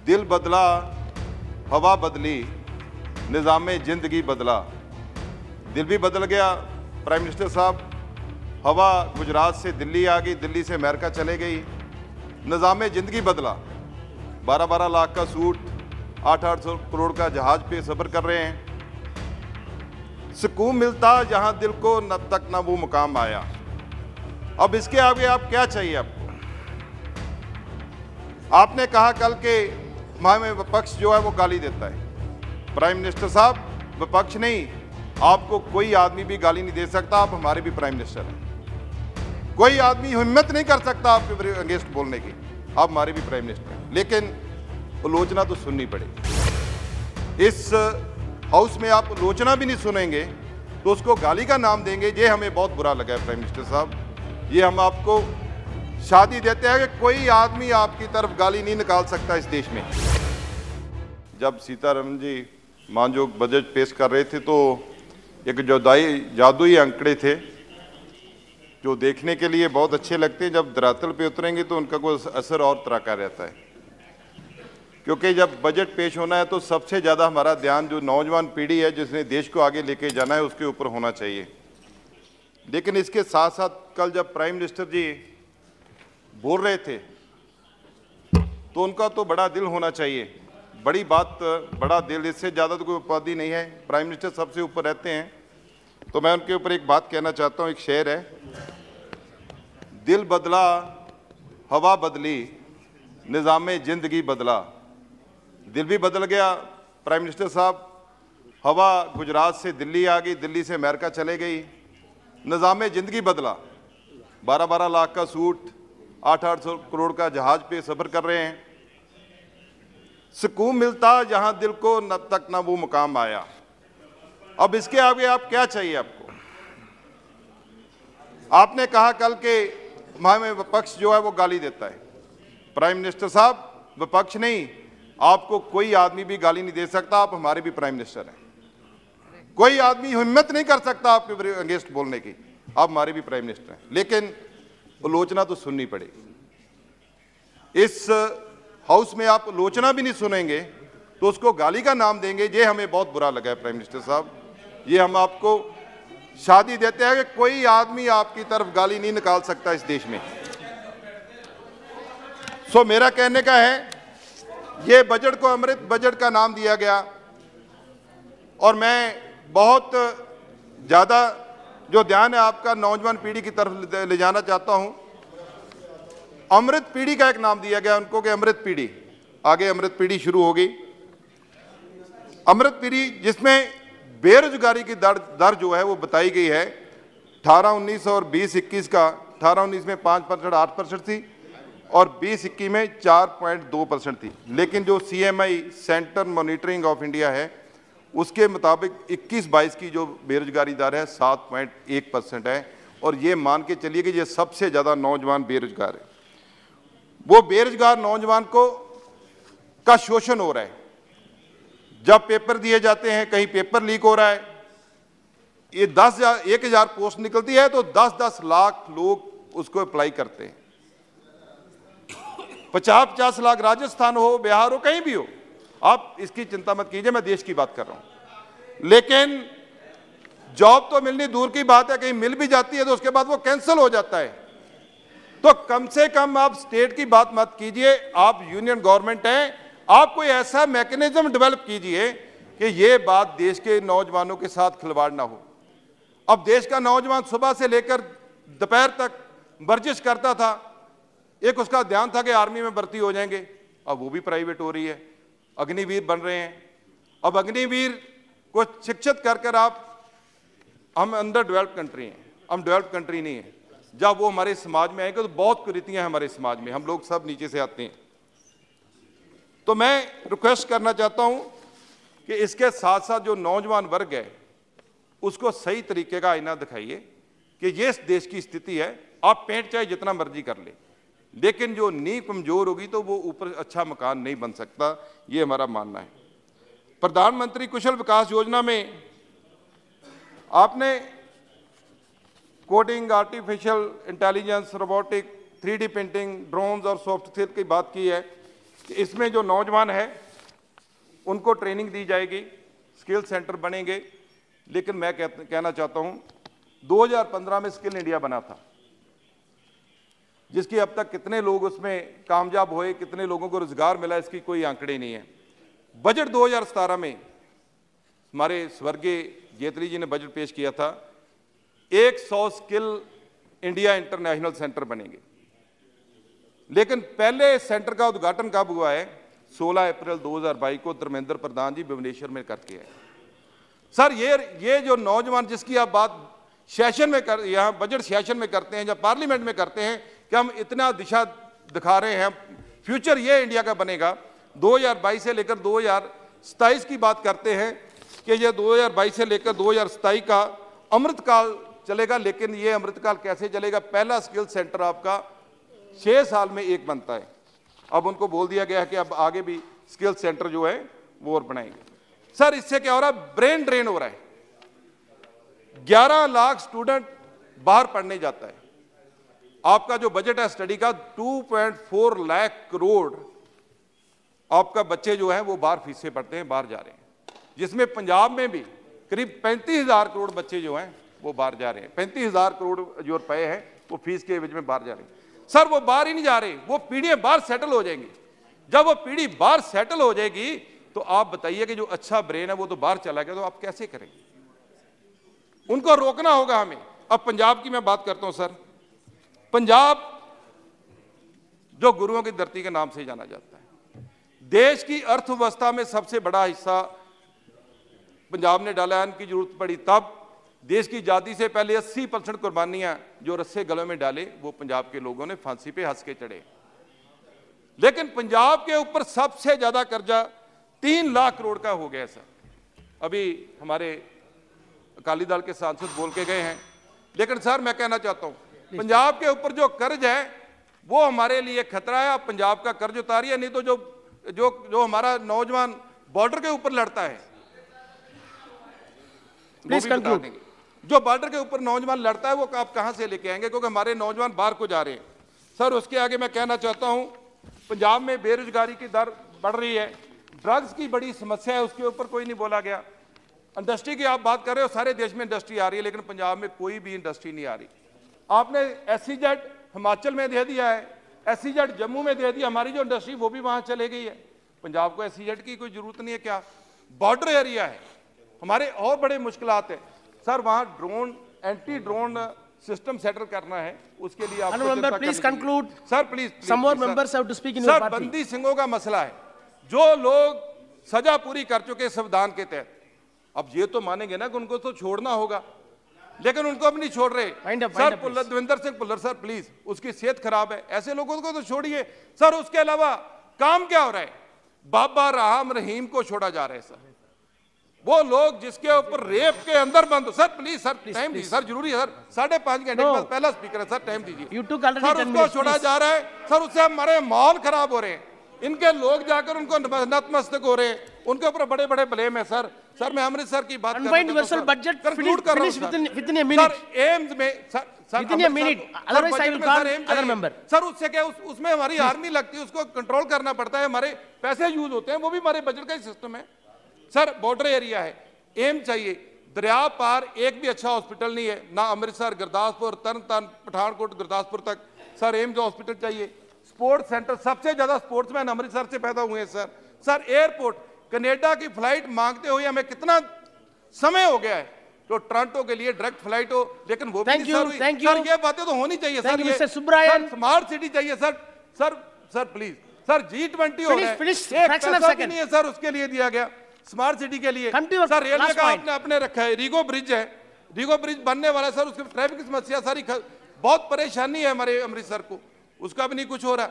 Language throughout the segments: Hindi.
दिल बदला, हवा बदली, निज़ाम ज़िंदगी बदला। दिल भी बदल गया प्राइम मिनिस्टर साहब। हवा गुजरात से दिल्ली आ गई, दिल्ली से अमेरिका चले गई। निज़ाम ज़िंदगी बदला। 12-12 लाख का सूट, 800 करोड़ का जहाज पे सफ़र कर रहे हैं। सुकून मिलता जहां दिल को, न तक ना वो मुकाम आया। अब इसके आगे आप क्या चाहिए आपको? आपने कहा कल के हमें विपक्ष जो है वो गाली देता है। प्राइम मिनिस्टर साहब, विपक्ष नहीं, आपको कोई आदमी भी गाली नहीं दे सकता। आप हमारे भी प्राइम मिनिस्टर हैं। कोई आदमी हिम्मत नहीं कर सकता आपके अगेंस्ट बोलने की। आप हमारे भी प्राइम मिनिस्टर हैं, लेकिन आलोचना तो सुननी पड़ेगी। इस हाउस में आप आलोचना भी नहीं सुनेंगे तो उसको गाली का नाम देंगे। ये हमें बहुत बुरा लगा है प्राइम मिनिस्टर साहब। ये हम आपको शादी देते हैं कि कोई आदमी आपकी तरफ गाली नहीं निकाल सकता इस देश में। जब सीतारमण जी मानजोग बजट पेश कर रहे थे तो एक जादुई आंकड़े थे जो देखने के लिए बहुत अच्छे लगते हैं। जब धरातल पे उतरेंगे तो उनका कोई असर और तरह का रहता है, क्योंकि जब बजट पेश होना है तो सबसे ज़्यादा हमारा ध्यान जो नौजवान पीढ़ी है जिसने देश को आगे लेके जाना है उसके ऊपर होना चाहिए। लेकिन इसके साथ साथ कल जब प्राइम मिनिस्टर जी बोल रहे थे तो उनका तो बड़ा दिल होना चाहिए। बड़ी बात, बड़ा दिल, इससे ज़्यादा तो कोई उपाधि नहीं है। प्राइम मिनिस्टर सबसे ऊपर रहते हैं। तो मैं उनके ऊपर एक बात कहना चाहता हूँ। एक शेर है, दिल बदला, हवा बदली, निज़ाम ज़िंदगी बदला। दिल भी बदल गया प्राइम मिनिस्टर साहब। हवा गुजरात से दिल्ली आ गई, दिल्ली से अमेरिका चले गई। निज़ाम ज़िंदगी बदला। 12-12 लाख का सूट, 800 करोड़ का जहाज पे सफ़र कर रहे हैं। सुकून मिलता जहां दिल को, न तक ना वो मुकाम आया। अब इसके आगे आप क्या चाहिए आपको? आपने कहा कल के हमें विपक्ष जो है वो गाली देता है। प्राइम मिनिस्टर साहब, विपक्ष नहीं, आपको कोई आदमी भी गाली नहीं दे सकता। आप हमारे भी प्राइम मिनिस्टर हैं। कोई आदमी हिम्मत नहीं कर सकता आपके अगेंस्ट बोलने की। आप हमारे भी प्राइम मिनिस्टर हैं, लेकिन आलोचना तो सुननी पड़ेगी। इस हाउस में आप आलोचना भी नहीं सुनेंगे तो उसको गाली का नाम देंगे। ये हमें बहुत बुरा लगा है प्राइम मिनिस्टर साहब। ये हम आपको शादी देते हैं कि कोई आदमी आपकी तरफ गाली नहीं निकाल सकता इस देश में। सो मेरा कहने का है, ये बजट को अमृत बजट का नाम दिया गया और मैं बहुत ज़्यादा जो ध्यान है आपका नौजवान पीढ़ी की तरफ ले जाना चाहता हूं। अमृत पीढ़ी का एक नाम दिया गया उनको कि अमृत पीढ़ी, आगे अमृत पीढ़ी शुरू होगी। अमृत पीढ़ी जिसमें बेरोजगारी की दर जो है वो बताई गई है 18-19 और 20-21 का। 18-19 में 5%, 8% थी और 20-21 में 4.2% थी। लेकिन जो CMI centre monitoring of India है उसके मुताबिक 21-22 की जो बेरोजगारी दर है 7.1% है। और ये मान के चलिए कि ये सबसे ज़्यादा नौजवान बेरोजगार है। वो बेरोजगार नौजवान का शोषण हो रहा है। जब पेपर दिए जाते हैं कहीं पेपर लीक हो रहा है। ये 1,000 पोस्ट निकलती है तो 10-10 लाख लोग उसको अप्लाई करते हैं। 50-50 लाख राजस्थान हो, बिहार हो, कहीं भी हो, आप इसकी चिंता मत कीजिए, मैं देश की बात कर रहा हूं। लेकिन जॉब तो मिलनी दूर की बात है, कहीं मिल भी जाती है तो उसके बाद वो कैंसिल हो जाता है। तो कम से कम आप स्टेट की बात मत कीजिए, आप यूनियन गवर्नमेंट हैं, आप कोई ऐसा मैकेनिज्म डेवलप कीजिए कि ये बात देश के नौजवानों के साथ खिलवाड़ ना हो। अब देश का नौजवान सुबह से लेकर दोपहर तक वर्जिश करता था। एक उसका ध्यान था कि आर्मी में भर्ती हो जाएंगे, अब वो भी प्राइवेट हो रही है। अग्निवीर बन रहे हैं। अब अग्निवीर को शिक्षित कर आप, हम अंडर डेवलप्ड कंट्री हैं, हम डेवलप्ड कंट्री नहीं है। जब वो हमारे समाज में आएंगे तो बहुत कुरीतियां हैं हमारे समाज में, हम लोग सब नीचे से आते हैं। तो मैं रिक्वेस्ट करना चाहता हूं कि इसके साथ साथ जो नौजवान वर्ग है उसको सही तरीके का आईना दिखाइए कि ये इस देश की स्थिति है। आप पेंट चाहे जितना मर्जी कर ले, लेकिन जो नींव कमजोर होगी तो वो ऊपर अच्छा मकान नहीं बन सकता। ये हमारा मानना है। प्रधानमंत्री कुशल विकास योजना में आपने coding, artificial intelligence, robotic, 3D printing, drones और सॉफ्टवेयर की बात की है। कि इसमें जो नौजवान है उनको ट्रेनिंग दी जाएगी, स्किल सेंटर बनेंगे। लेकिन मैं कहना चाहता हूं 2015 में स्किल इंडिया बना था, जिसकी अब तक कितने लोग उसमें कामयाब हुए, कितने लोगों को रोजगार मिला, इसकी कोई आंकड़े नहीं है। बजट 2017 में हमारे स्वर्गीय जेटली जी ने बजट पेश किया था, 100 स्किल इंडिया इंटरनेशनल सेंटर बनेंगे। लेकिन पहले सेंटर का उद्घाटन कब हुआ है? 16 अप्रैल 2022 को धर्मेंद्र प्रधान जी भुवनेश्वर में करके आए। सर ये जो नौजवान जिसकी आप बात सेशन में कर, यहाँ बजट सेशन में करते हैं या पार्लियामेंट में करते हैं कि हम इतना दिशा दिखा रहे हैं, फ्यूचर ये इंडिया का बनेगा। 2022 से लेकर 2027 की बात करते हैं कि ये 2022 से लेकर 2027 का अमृतकाल चलेगा। लेकिन ये अमृतकाल कैसे चलेगा? पहला स्किल सेंटर आपका 6 साल में एक बनता है। अब उनको बोल दिया गया है कि अब आगे भी स्किल सेंटर जो है वो और बनाएंगे। सर इससे क्या हो रहा है? ब्रेन ड्रेन हो रहा है। 11 लाख स्टूडेंट बाहर पढ़ने जाता है। आपका जो बजट है स्टडी का 2.4 लाख करोड़ आपका बच्चे जो है वो बाहर फीसें पढ़ते हैं, बाहर जा रहे हैं, जिसमें पंजाब में भी करीब 35,000 करोड़ बच्चे जो हैं वो बाहर जा रहे हैं। 35,000 करोड़ जो रुपए हैं वो फीस के एवज में बाहर जा रहे हैं। सर वो बाहर ही नहीं जा रहे, वो पीढ़ियां बाहर सेटल हो जाएंगी। जब वो पीढ़ी बाहर सेटल हो जाएगी तो आप बताइए कि जो अच्छा ब्रेन है वो तो बाहर चला गया, तो आप कैसे करेंगे? उनको रोकना होगा हमें। अब पंजाब की मैं बात करता हूं सर। पंजाब जो गुरुओं की धरती के नाम से जाना जाता है, देश की अर्थव्यवस्था में सबसे बड़ा हिस्सा पंजाब ने डाला है। इनकी जरूरत पड़ी तब देश की आजादी से पहले 80% कुर्बानियां जो रस्से गलों में डाले वो पंजाब के लोगों ने फांसी पे हंस के चढ़े। लेकिन पंजाब के ऊपर सबसे ज्यादा कर्जा 3 लाख करोड़ का हो गया सर। अभी हमारे अकाली दल के सांसद बोल के गए हैं। लेकिन सर मैं कहना चाहता हूं पंजाब के ऊपर जो कर्ज है वो हमारे लिए खतरा है। आप पंजाब का कर्ज उतारिए, नहीं तो जो हमारा नौजवान बॉर्डर के ऊपर लड़ता है, जो बॉर्डर के ऊपर नौजवान लड़ता है वो आप कहां से लेके आएंगे? क्योंकि हमारे नौजवान बाहर को जा रहे हैं। सर उसके आगे मैं कहना चाहता हूं पंजाब में बेरोजगारी की दर बढ़ रही है, ड्रग्स की बड़ी समस्या है, उसके ऊपर कोई नहीं बोला गया। इंडस्ट्री की आप बात कर रहे हो, सारे देश में इंडस्ट्री आ रही है, लेकिन पंजाब में कोई भी इंडस्ट्री नहीं आ रही। आपने SEZ हिमाचल में दे दिया है, SEZ जम्मू में दे दिया, हमारी जो इंडस्ट्री वो भी वहां चले गई है। पंजाब को SEZ की कोई जरूरत नहीं है क्या? बॉर्डर एरिया है, हमारे और बड़े मुश्किलात है सर। वहां drone, anti drone system settle करना है, उसके लिए आपको please conclude sir, please. Some more members have to speak in your party. Sir बंदी सिंहों का मसला है, जो लोग सजा पूरी कर चुके संविधान के तहत, अब ये तो मानेंगे ना कि उनको तो छोड़ना होगा, लेकिन उनको अब नहीं छोड़ रहे। Sir Davinder Singh Bhullar sir please, उसकी सेहत खराब है, ऐसे लोगों को तो छोड़िए सर। उसके अलावा काम क्या हो रहा है? बाबा राम रहीम को छोड़ा जा रहा है सर। वो लोग जिसके ऊपर रेप के अंदर बंद हो, सर प्लीज सर टाइम दीजिए सर, जरूरी है सर। 5.5 घंटे के बाद पहला स्पीकर है सर, टाइम दीजिए सर। उसको छोड़ा जा रहा है सर, उससे हमारे माहौल खराब हो रहे हैं। इनके लोग जाकर उनको नतमस्तक हो रहे हैं, उनके ऊपर बड़े बड़े ब्लेम है सर। सर मैं अमृतसर की बात कर रहा हूं सर, एम्स में सर उससे क्या, उसमें हमारी आर्मी लगती है, उसको कंट्रोल करना पड़ता है, हमारे पैसे यूज होते हैं, वो भी हमारे बजट का ही सिस्टम है सर। बॉर्डर एरिया है, एम चाहिए। दरिया पार एक भी अच्छा हॉस्पिटल नहीं है, ना अमृतसर, गुरदासपुर, तरनतारन, पठानकोट, गुरदासपुर तक सर एम्स हॉस्पिटल चाहिए। स्पोर्ट्स सेंटर, सबसे ज्यादा स्पोर्ट्समैन अमृतसर से पैदा हुए हैं सर। सर एयरपोर्ट, कनाडा की फ्लाइट मांगते हुए हमें कितना समय हो गया है, तो टोरंटो के लिए डायरेक्ट फ्लाइट हो, लेकिन वो भी नहीं सर हुई। सर ये बातें तो होनी चाहिए सर। ये स्मार्ट सिटी चाहिए सर प्लीज सर। G20 हो रहा है, एक पैसा भी नहीं है सर उसके लिए दिया गया स्मार्ट सिटी के लिए। सर रेलवे का आपने अपने रखा है, रीगो ब्रिज है, रीगो ब्रिज बनने वाला है सर, उसकी ट्रैफिक की समस्या सारी, बहुत परेशानी है हमारे अमृतसर को, उसका भी नहीं कुछ हो रहा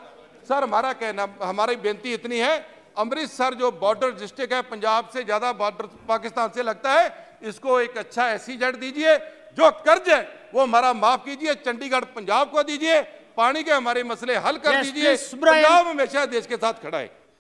सर। हमारा कहना, हमारी बेनती इतनी है, अमृतसर जो बॉर्डर डिस्ट्रिक्ट है, पंजाब से ज्यादा बॉर्डर पाकिस्तान से लगता है, इसको एक अच्छा SEZ दीजिए। जो कर्ज है वो हमारा माफ कीजिए, चंडीगढ़ पंजाब को दीजिए, पानी के हमारे मसले हल कर दीजिए। पंजाब हमेशा देश के साथ खड़ा है।